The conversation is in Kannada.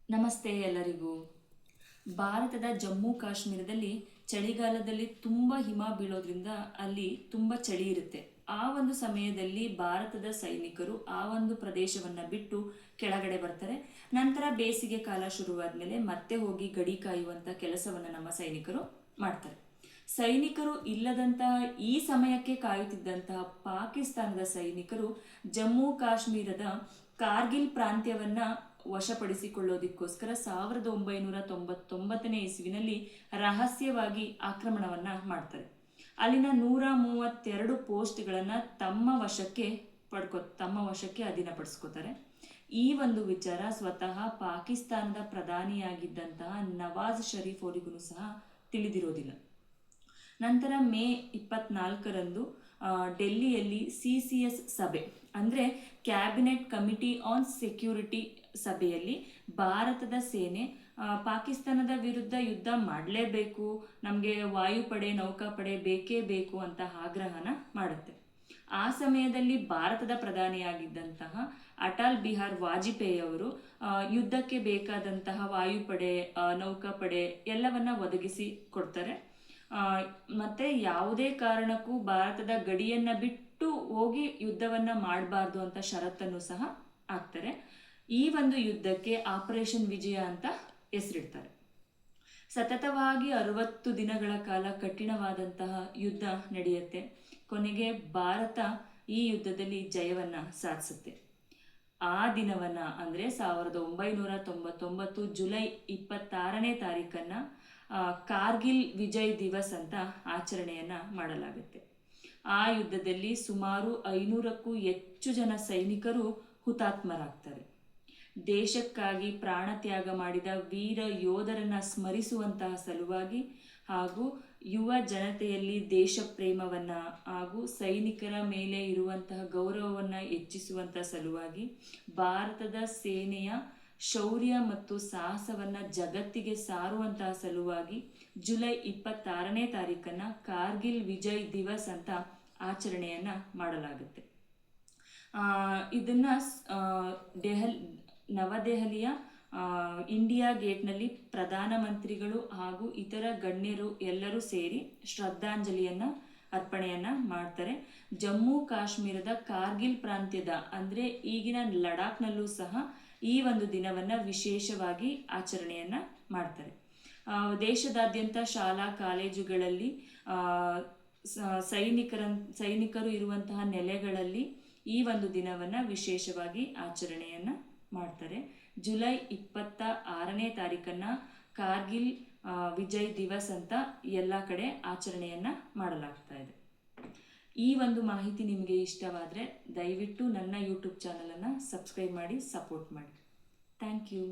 ನಮಸ್ತೆ ಎಲ್ಲರಿಗೂ. ಭಾರತದ ಜಮ್ಮು ಕಾಶ್ಮೀರದಲ್ಲಿ ಚಳಿಗಾಲದಲ್ಲಿ ತುಂಬ ಹಿಮ ಬೀಳೋದ್ರಿಂದ ಅಲ್ಲಿ ತುಂಬ ಚಳಿ ಇರುತ್ತೆ. ಆ ಒಂದು ಸಮಯದಲ್ಲಿ ಭಾರತದ ಸೈನಿಕರು ಆ ಒಂದು ಪ್ರದೇಶವನ್ನು ಬಿಟ್ಟು ಕೆಳಗಡೆ ಬರ್ತಾರೆ. ನಂತರ ಬೇಸಿಗೆ ಕಾಲ ಶುರುವಾದ್ಮೇಲೆ ಮತ್ತೆ ಹೋಗಿ ಗಡಿ ಕಾಯುವಂಥ ಕೆಲಸವನ್ನು ನಮ್ಮ ಸೈನಿಕರು ಮಾಡ್ತಾರೆ. ಸೈನಿಕರು ಇಲ್ಲದಂತಹ ಈ ಸಮಯಕ್ಕೆ ಕಾಯುತ್ತಿದ್ದಂತಹ ಪಾಕಿಸ್ತಾನದ ಸೈನಿಕರು ಜಮ್ಮು ಕಾಶ್ಮೀರದ ಕಾರ್ಗಿಲ್ ಪ್ರಾಂತ್ಯವನ್ನ ವಶಪಡಿಸಿಕೊಳ್ಳೋದಕ್ಕೋಸ್ಕರ 1999ನೇ ಇಸ್ವಿನಲ್ಲಿ ರಹಸ್ಯವಾಗಿ ಆಕ್ರಮಣವನ್ನ ಮಾಡ್ತಾರೆ. ಅಲ್ಲಿನ 132 ಪೋಸ್ಟ್ಗಳನ್ನ ತಮ್ಮ ವಶಕ್ಕೆ ಅಧೀನಪಡಿಸ್ಕೋತಾರೆ. ಈ ಒಂದು ವಿಚಾರ ಸ್ವತಃ ಪಾಕಿಸ್ತಾನದ ಪ್ರಧಾನಿಯಾಗಿದ್ದಂತಹ ನವಾಜ್ ಶರೀಫ್ ಅವರಿಗೂ ಸಹ ತಿಳಿದಿರೋದಿಲ್ಲ. ನಂತರ ಮೇ 24ರಂದು ಡೆಲ್ಲಿಯಲ್ಲಿ CCS ಸಭೆ ಅಂದರೆ ಕ್ಯಾಬಿನೆಟ್ ಕಮಿಟಿ ಆನ್ ಸೆಕ್ಯೂರಿಟಿ ಸಭೆಯಲ್ಲಿ ಭಾರತದ ಸೇನೆ ಪಾಕಿಸ್ತಾನದ ವಿರುದ್ಧ ಯುದ್ಧ ಮಾಡಲೇಬೇಕು, ನಮಗೆ ವಾಯುಪಡೆ ನೌಕಾಪಡೆ ಬೇಕೇ ಬೇಕು ಅಂತ ಆಗ್ರಹನ ಮಾಡುತ್ತೆ. ಆ ಸಮಯದಲ್ಲಿ ಭಾರತದ ಪ್ರಧಾನಿಯಾಗಿದ್ದಂತಹ ಅಟಲ್ ಬಿಹಾರ್ ವಾಜಪೇಯಿ ಅವರು ಯುದ್ಧಕ್ಕೆ ಬೇಕಾದಂತಹ ವಾಯುಪಡೆ ನೌಕಾಪಡೆ ಎಲ್ಲವನ್ನ ಒದಗಿಸಿ ಕೊಡ್ತಾರೆ. ಮತ್ತೆ ಯಾವುದೇ ಕಾರಣಕ್ಕೂ ಭಾರತದ ಗಡಿಯನ್ನ ಬಿಟ್ಟು ಹೋಗಿ ಯುದ್ಧವನ್ನ ಮಾಡಬಾರ್ದು ಅಂತ ಷರತ್ತನ್ನು ಸಹ ಹಾಕ್ತಾರೆ. ಈ ಒಂದು ಯುದ್ಧಕ್ಕೆ ಆಪರೇಷನ್ ವಿಜಯ ಅಂತ ಹೆಸರಿಡ್ತಾರೆ. ಸತತವಾಗಿ 60 ದಿನಗಳ ಕಾಲ ಕಠಿಣವಾದಂತಹ ಯುದ್ಧ ನಡೆಯುತ್ತೆ. ಕೊನೆಗೆ ಭಾರತ ಈ ಯುದ್ಧದಲ್ಲಿ ಜಯವನ್ನ ಸಾಧಿಸುತ್ತೆ. ಆ ದಿನವನ್ನ ಅಂದ್ರೆ 1999 ಜುಲೈ 26ನೇ ತಾರೀಕನ್ನ ಕಾರ್ಗಿಲ್ ವಿಜಯ್ ದಿವಸ್ ಅಂತ ಆಚರಣೆಯನ್ನ ಮಾಡಲಾಗುತ್ತೆ. ಆ ಯುದ್ಧದಲ್ಲಿ ಸುಮಾರು 500ಕ್ಕೂ ಹೆಚ್ಚು ಜನ ಸೈನಿಕರು ಹುತಾತ್ಮರಾಗ್ತಾರೆ. ದೇಶಕ್ಕಾಗಿ ಪ್ರಾಣ ತ್ಯಾಗ ಮಾಡಿದ ವೀರ ಯೋಧರನ್ನ ಸ್ಮರಿಸುವಂತಹ ಸಲುವಾಗಿ ಹಾಗೂ ಯುವ ಜನತೆಯಲ್ಲಿ ದೇಶ ಪ್ರೇಮವನ್ನ ಹಾಗೂ ಸೈನಿಕರ ಮೇಲೆ ಇರುವಂತಹ ಗೌರವವನ್ನ ಹೆಚ್ಚಿಸುವಂತಹ ಸಲುವಾಗಿ ಭಾರತದ ಸೇನೆಯ ಶೌರ್ಯ ಮತ್ತು ಸಾಹಸವನ್ನ ಜಗತ್ತಿಗೆ ಸಾರುವಂತಹ ಸಲುವಾಗಿ ಜುಲೈ 26ನೇ ತಾರೀಕನ್ನ ಕಾರ್ಗಿಲ್ ವಿಜಯ್ ದಿವಸ್ ಅಂತ ಆಚರಣೆಯನ್ನ ಮಾಡಲಾಗುತ್ತೆ. ಇದನ್ನ ನವದೆಹಲಿಯ ಇಂಡಿಯಾ ಗೇಟ್ನಲ್ಲಿ ಪ್ರಧಾನಮಂತ್ರಿಗಳು ಹಾಗೂ ಇತರ ಗಣ್ಯರು ಎಲ್ಲರೂ ಸೇರಿ ಶ್ರದ್ಧಾಂಜಲಿಯನ್ನ ಅರ್ಪಣೆಯನ್ನ ಮಾಡ್ತಾರೆ. ಜಮ್ಮು ಕಾಶ್ಮೀರದ ಕಾರ್ಗಿಲ್ ಪ್ರಾಂತ್ಯದ ಅಂದ್ರೆ ಈಗಿನ ಲಡಾಖ್ನಲ್ಲೂ ಸಹ ಈ ಒಂದು ದಿನವನ್ನ ವಿಶೇಷವಾಗಿ ಆಚರಣೆಯನ್ನ ಮಾಡ್ತಾರೆ. ದೇಶದಾದ್ಯಂತ ಶಾಲಾ ಕಾಲೇಜುಗಳಲ್ಲಿ ಸೈನಿಕರು ಇರುವಂತಹ ನೆಲೆಗಳಲ್ಲಿ ಈ ಒಂದು ದಿನವನ್ನ ವಿಶೇಷವಾಗಿ ಆಚರಣೆಯನ್ನ ಮಾಡ್ತಾರೆ. ಜುಲೈ 26ನೇ ತಾರೀಕನ್ನ ಕಾರ್ಗಿಲ್ ವಿಜಯ್ ದಿವಸ್ ಅಂತ ಎಲ್ಲ ಕಡೆ ಆಚರಣೆಯನ್ನ ಮಾಡಲಾಗ್ತಾ ಇದೆ. ಈ ಒಂದು ಮಾಹಿತಿ ನಿಮಗೆ ಇಷ್ಟವಾದರೆ ದಯವಿಟ್ಟು ನನ್ನ ಯೂಟ್ಯೂಬ್ ಚಾನಲನ್ನು ಸಬ್ಸ್ಕ್ರೈಬ್ ಮಾಡಿ ಸಪೋರ್ಟ್ ಮಾಡಿ. Thank you.